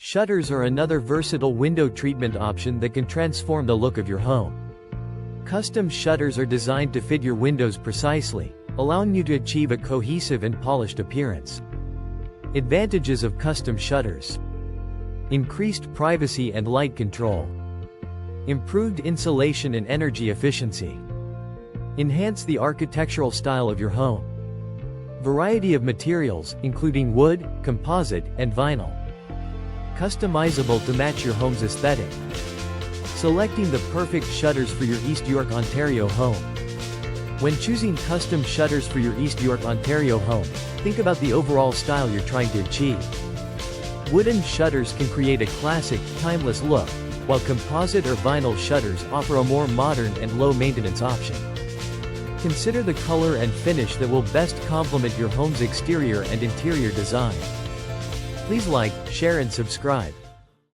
Shutters are another versatile window treatment option that can transform the look of your home. Custom shutters are designed to fit your windows precisely, allowing you to achieve a cohesive and polished appearance. Advantages of custom shutters: increased privacy and light control, improved insulation and energy efficiency, enhance the architectural style of your home, variety of materials, including wood, composite, and vinyl, customizable to match your home's aesthetic. Selecting the perfect shutters for your East York, Ontario home. When choosing custom shutters for your East York, Ontario home, think about the overall style you're trying to achieve. Wooden shutters can create a classic, timeless look, while composite or vinyl shutters offer a more modern and low-maintenance option. Consider the color and finish that will best complement your home's exterior and interior design. Please like, share and subscribe.